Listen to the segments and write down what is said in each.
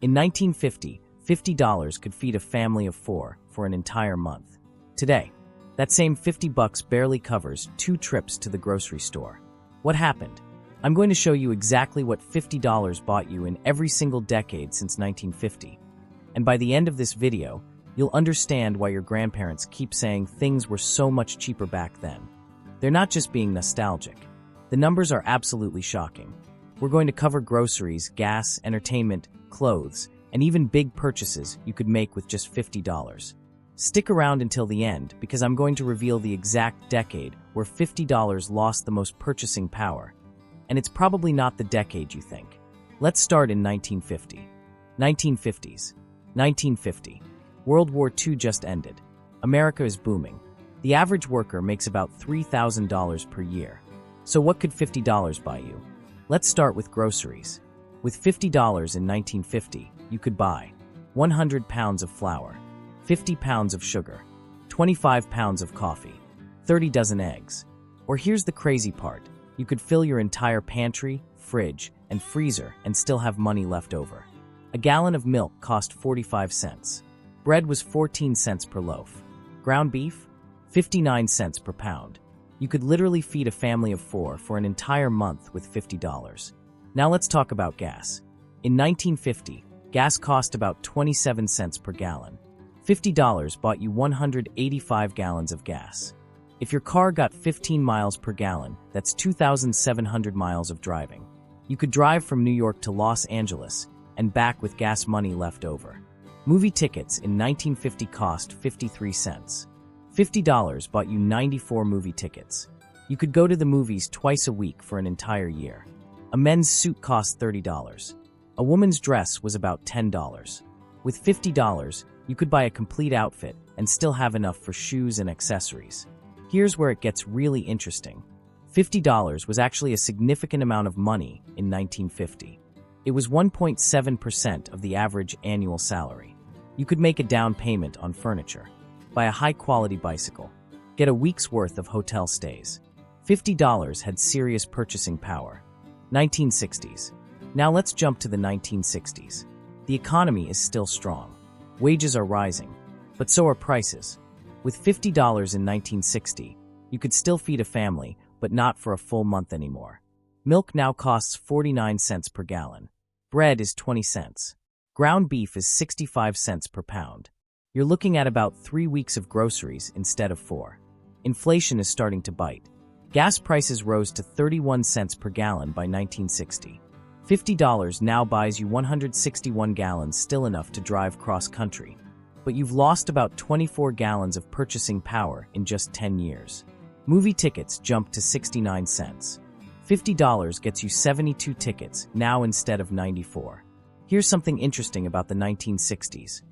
In 1950, $50 could feed a family of 4 for an entire month. Today, that same $50 barely covers 2 trips to the grocery store. What happened? I'm going to show you exactly what $50 bought you in every single decade since 1950. And by the end of this video, you'll understand why your grandparents keep saying things were so much cheaper back then. They're not just being nostalgic. The numbers are absolutely shocking. We're going to cover groceries, gas, entertainment, clothes, and even big purchases you could make with just $50. Stick around until the end because I'm going to reveal the exact decade where $50 lost the most purchasing power. And it's probably not the decade you think. Let's start in 1950. 1950s. 1950. World War II just ended. America is booming. The average worker makes about $3,000 per year. So what could $50 buy you? Let's start with groceries. With $50 in 1950, you could buy 100 pounds of flour, 50 pounds of sugar, 25 pounds of coffee, 30 dozen eggs. Or here's the crazy part. You could fill your entire pantry, fridge, and freezer and still have money left over. A gallon of milk cost 45 cents. Bread was 14 cents per loaf. Ground beef? 59 cents per pound. You could literally feed a family of 4 for an entire month with $50. Now let's talk about gas. In 1950, gas cost about 27 cents per gallon. $50 bought you 185 gallons of gas. If your car got 15 miles per gallon, that's 2,700 miles of driving. You could drive from New York to Los Angeles and back with gas money left over. Movie tickets in 1950 cost 53 cents. $50 bought you 94 movie tickets. You could go to the movies twice a week for an entire year. A men's suit cost $30. A woman's dress was about $10. With $50, you could buy a complete outfit and still have enough for shoes and accessories. Here's where it gets really interesting. $50 was actually a significant amount of money in 1950. It was 1.7% of the average annual salary. You could make a down payment on furniture, buy a high-quality bicycle, get a week's worth of hotel stays. $50 had serious purchasing power. 1960s. Now let's jump to the 1960s. The economy is still strong. Wages are rising, but so are prices. With $50 in 1960, you could still feed a family, but not for a full month anymore. Milk now costs 49 cents per gallon. Bread is 20 cents. Ground beef is 65 cents per pound. You're looking at about 3 weeks of groceries instead of 4. Inflation is starting to bite. Gas prices rose to 31 cents per gallon by 1960. $50 now buys you 161 gallons, still enough to drive cross-country. But you've lost about 24 gallons of purchasing power in just 10 years. Movie tickets jumped to 69 cents. $50 gets you 72 tickets now instead of 94. Here's something interesting about the 1960s.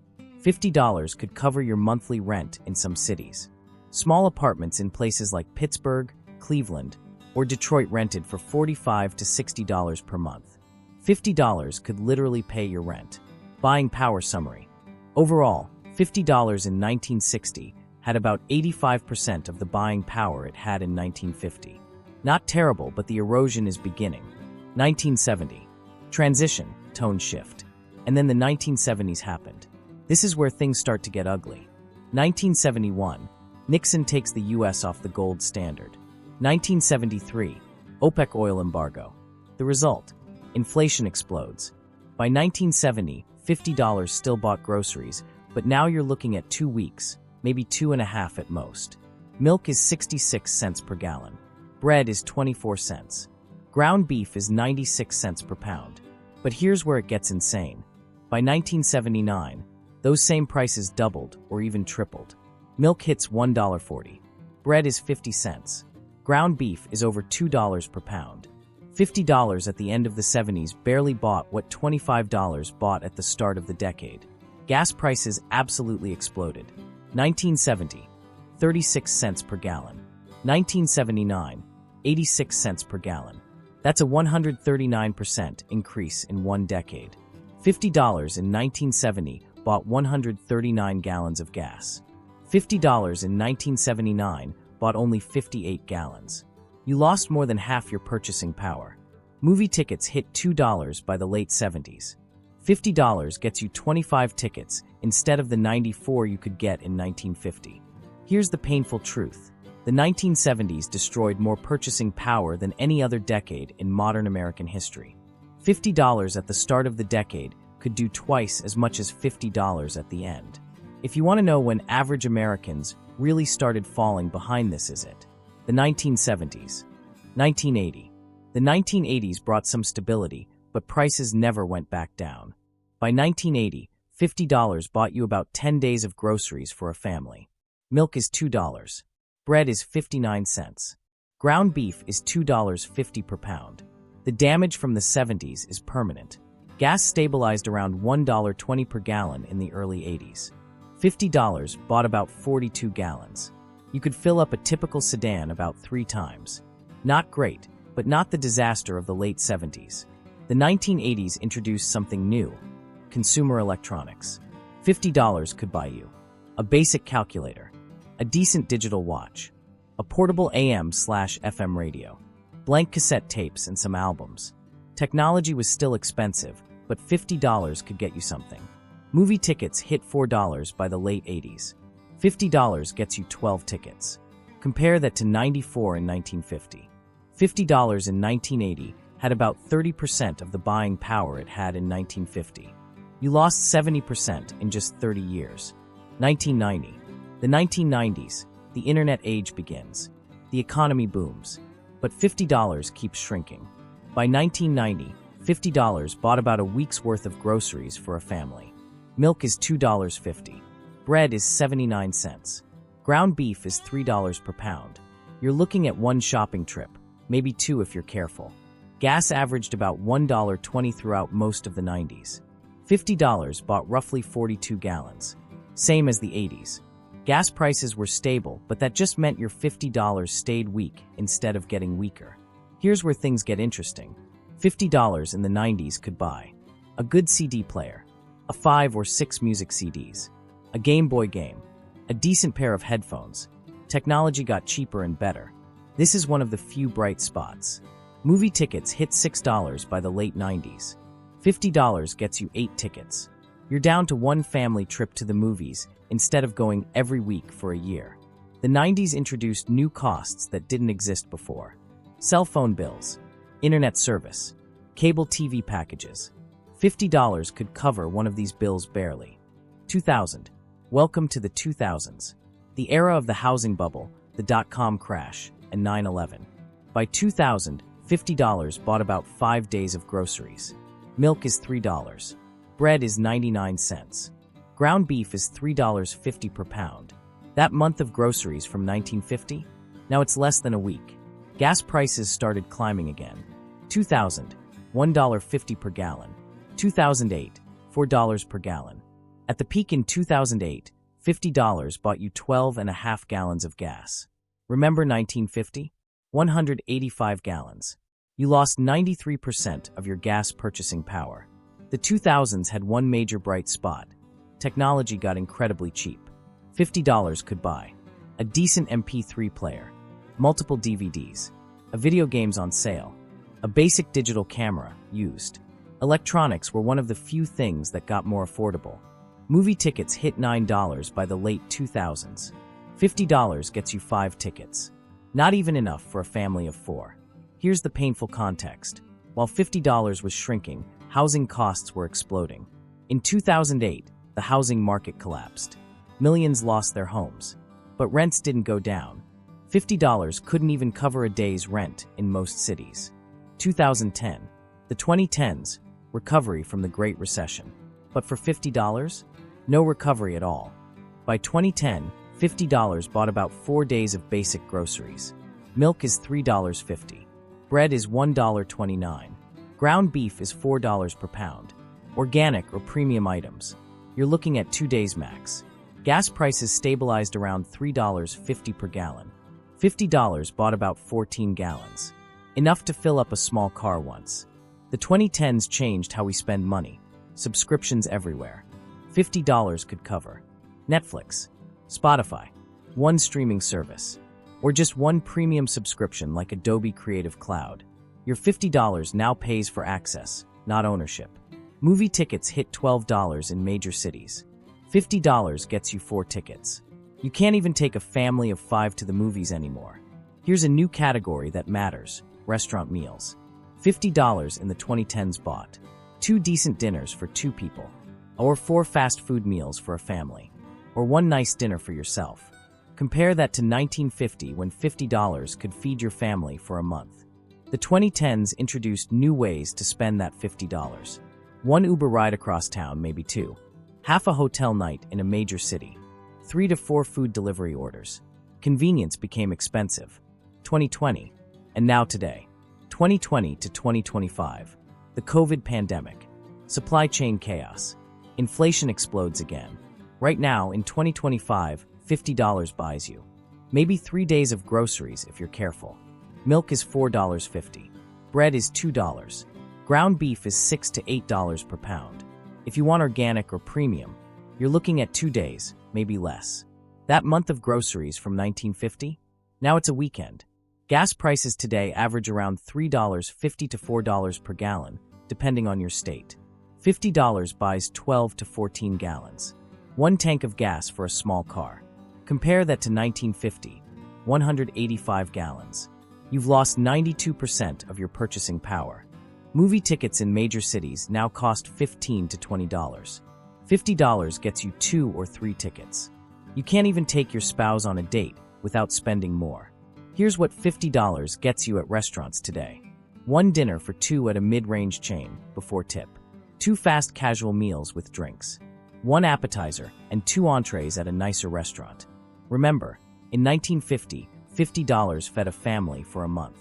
$50 could cover your monthly rent in some cities. Small apartments in places like Pittsburgh, Cleveland, or Detroit rented for $45 to $60 per month. $50 could literally pay your rent. Buying power summary. Overall, $50 in 1960 had about 85% of the buying power it had in 1950. Not terrible, but the erosion is beginning. 1970. Transition, tone shift. And then the 1970s happened. This is where things start to get ugly. 1971. Nixon takes the U.S. off the gold standard. 1973. OPEC oil embargo. The result? Inflation explodes. By 1970, $50 still bought groceries, but now you're looking at 2 weeks, maybe 2.5 at most. Milk is 66 cents per gallon. Bread is 24 cents. Ground beef is 96 cents per pound. But here's where it gets insane. By 1979, those same prices doubled or even tripled. Milk hits $1.40. Bread is 50 cents. Ground beef is over $2 per pound. $50 at the end of the 70s barely bought what $25 bought at the start of the decade. Gas prices absolutely exploded. 1970, 36 cents per gallon. 1979, 86 cents per gallon. That's a 139% increase in 1 decade. $50 in 1970 bought 139 gallons of gas. $50 in 1979 bought only 58 gallons. You lost more than half your purchasing power. Movie tickets hit $2 by the late 70s. $50 gets you 25 tickets instead of the 94 you could get in 1950. Here's the painful truth. The 1970s destroyed more purchasing power than any other decade in modern American history. $50 at the start of the decade could do twice as much as $50 at the end. If you want to know when average Americans really started falling behind, this is it. The 1970s. 1980. The 1980s brought some stability, but prices never went back down. By 1980, $50 bought you about 10 days of groceries for a family. Milk is $2. Bread is 59 cents. Ground beef is $2.50 per pound. The damage from the 70s is permanent. Gas stabilized around $1.20 per gallon in the early 80s. $50 bought about 42 gallons. You could fill up a typical sedan about 3 times. Not great, but not the disaster of the late 70s. The 1980s introduced something new: consumer electronics. $50 could buy you a basic calculator, a decent digital watch, a portable AM/FM radio, blank cassette tapes, and some albums. Technology was still expensive, but $50 could get you something. Movie tickets hit $4 by the late 80s. $50 gets you 12 tickets. Compare that to 94 in 1950. $50 in 1980 had about 30% of the buying power it had in 1950. You lost 70% in just 30 years. 1990. The 1990s, the internet age begins. The economy booms. But $50 keeps shrinking. By 1990, $50 bought about a week's worth of groceries for a family. Milk is $2.50. Bread is 79 cents. Ground beef is $3 per pound. You're looking at one shopping trip, maybe 2 if you're careful. Gas averaged about $1.20 throughout most of the 90s. $50 bought roughly 42 gallons. Same as the 80s. Gas prices were stable, but that just meant your $50 stayed weak instead of getting weaker. Here's where things get interesting. $50 in the 90s could buy a good CD player, a 5 or 6 music CDs, a Game Boy game, a decent pair of headphones. Technology got cheaper and better. This is one of the few bright spots. Movie tickets hit $6 by the late 90s. $50 gets you 8 tickets. You're down to one family trip to the movies instead of going every week for a year. The 90s introduced new costs that didn't exist before. Cell phone bills, internet service, cable TV packages. $50 could cover one of these bills barely. 2000. Welcome to the 2000s. The era of the housing bubble, the dot-com crash, and 9/11. By 2000, $50 bought about 5 days of groceries. Milk is $3. Bread is 99 cents. Ground beef is $3.50 per pound. That month of groceries from 1950? Now it's less than a week. Gas prices started climbing again. 2000, $1.50 per gallon. 2008, $4 per gallon. At the peak in 2008, $50 bought you 12.5 gallons of gas. Remember 1950? 185 gallons. You lost 93% of your gas purchasing power. The 2000s had one major bright spot. Technology got incredibly cheap. $50 could buy a decent MP3 player, multiple DVDs, a video games on sale, a basic digital camera, used. Electronics were one of the few things that got more affordable. Movie tickets hit $9 by the late 2000s. $50 gets you 5 tickets. Not even enough for a family of 4. Here's the painful context. While $50 was shrinking, housing costs were exploding. In 2008, the housing market collapsed. Millions lost their homes. But rents didn't go down. $50 couldn't even cover a day's rent in most cities. 2010. The 2010s, recovery from the Great Recession. But for $50? No recovery at all. By 2010, $50 bought about 4 days of basic groceries. Milk is $3.50. Bread is $1.29. Ground beef is $4 per pound. Organic or premium items, you're looking at 2 days max. Gas prices stabilized around $3.50 per gallon. $50 bought about 14 gallons. Enough to fill up a small car once. The 2010s changed how we spend money. Subscriptions everywhere. $50 could cover Netflix, Spotify, one streaming service, or just one premium subscription like Adobe Creative Cloud. Your $50 now pays for access, not ownership. Movie tickets hit $12 in major cities. $50 gets you 4 tickets. You can't even take a family of 5 to the movies anymore. Here's a new category that matters: restaurant meals. $50 in the 2010s bought 2 decent dinners for 2 people, or 4 fast food meals for a family, or 1 nice dinner for yourself. Compare that to 1950, when $50 could feed your family for a month. The 2010s introduced new ways to spend that $50. 1 Uber ride across town, maybe 2. Half a hotel night in a major city. 3 to 4 food delivery orders. Convenience became expensive. 2020, and now today. 2020 to 2025. The COVID pandemic. Supply chain chaos. Inflation explodes again. Right now, in 2025, $50 buys you maybe 3 days of groceries if you're careful. Milk is $4.50. Bread is $2. Ground beef is $6 to $8 per pound. If you want organic or premium, you're looking at 2 days, maybe less. That month of groceries from 1950? Now it's a weekend. Gas prices today average around $3.50 to $4 per gallon, depending on your state. $50 buys 12 to 14 gallons. 1 tank of gas for a small car. Compare that to 1950, 185 gallons. You've lost 92% of your purchasing power. Movie tickets in major cities now cost $15 to $20. $50 gets you 2 or 3 tickets. You can't even take your spouse on a date without spending more. Here's what $50 gets you at restaurants today. 1 dinner for 2 at a mid-range chain, before tip. 2 fast casual meals with drinks. 1 appetizer and 2 entrees at a nicer restaurant. Remember, in 1950, $50 fed a family for a month.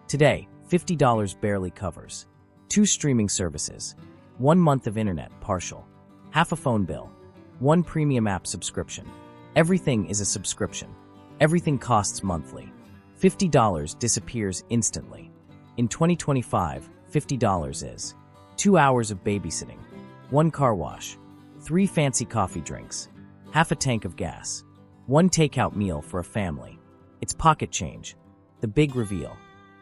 Today, $50 barely covers 2 streaming services, 1 month of internet partial, half a phone bill, 1 premium app subscription. Everything is a subscription. Everything costs monthly. $50 disappears instantly. In 2025, $50 is 2 hours of babysitting, 1 car wash, 3 fancy coffee drinks, half a tank of gas, 1 takeout meal for a family. It's pocket change. The big reveal.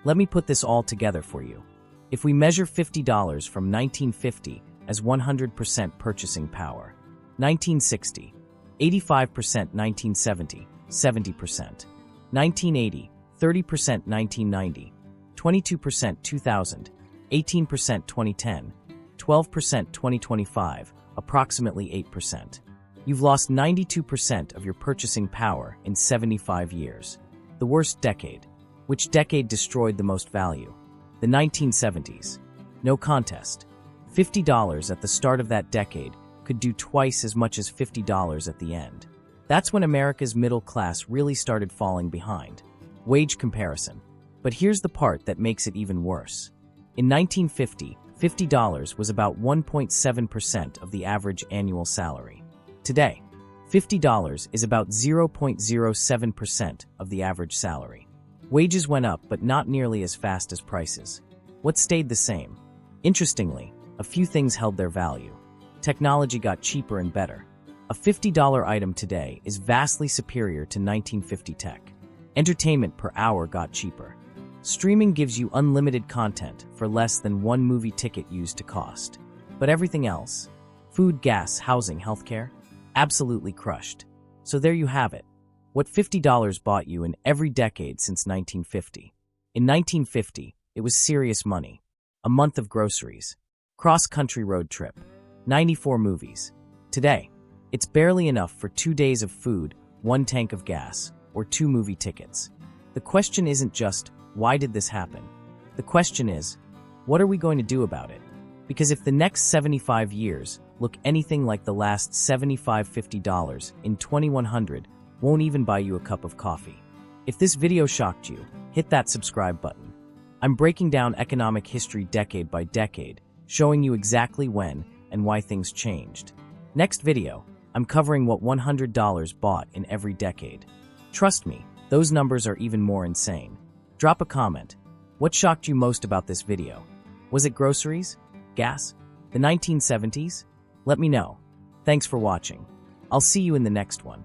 Let me put this all together for you. If we measure $50 from 1950 as 100% purchasing power, 1960, 85%, 1970, 70%, 1980, 30%, 1990, 22% 2000, 18% 2010, 12% 2025, approximately 8%. You've lost 92% of your purchasing power in 75 years. The worst decade. Which decade destroyed the most value? The 1970s. No contest. $50 at the start of that decade could do twice as much as $50 at the end. That's when America's middle class really started falling behind. Wage comparison. But here's the part that makes it even worse. In 1950, $50 was about 1.7% of the average annual salary. Today, $50 is about 0.07% of the average salary. Wages went up, but not nearly as fast as prices. What stayed the same? Interestingly, a few things held their value. Technology got cheaper and better. A $50 item today is vastly superior to 1950 tech. Entertainment per hour got cheaper. Streaming gives you unlimited content for less than 1 movie ticket used to cost. But everything else, food, gas, housing, healthcare, absolutely crushed. So there you have it. What $50 bought you in every decade since 1950. In 1950, it was serious money. A month of groceries. Cross-country road trip. 94 movies. Today, it's barely enough for 2 days of food, 1 tank of gas, or 2 movie tickets. The question isn't just, why did this happen? The question is, what are we going to do about it? Because if the next 75 years look anything like the last $50 in 2100, won't even buy you a cup of coffee. If this video shocked you, hit that subscribe button. I'm breaking down economic history decade by decade, showing you exactly when and why things changed. Next video, I'm covering what $100 bought in every decade. Trust me, those numbers are even more insane. Drop a comment. What shocked you most about this video? Was it groceries? Gas? The 1970s? Let me know. Thanks for watching. I'll see you in the next one.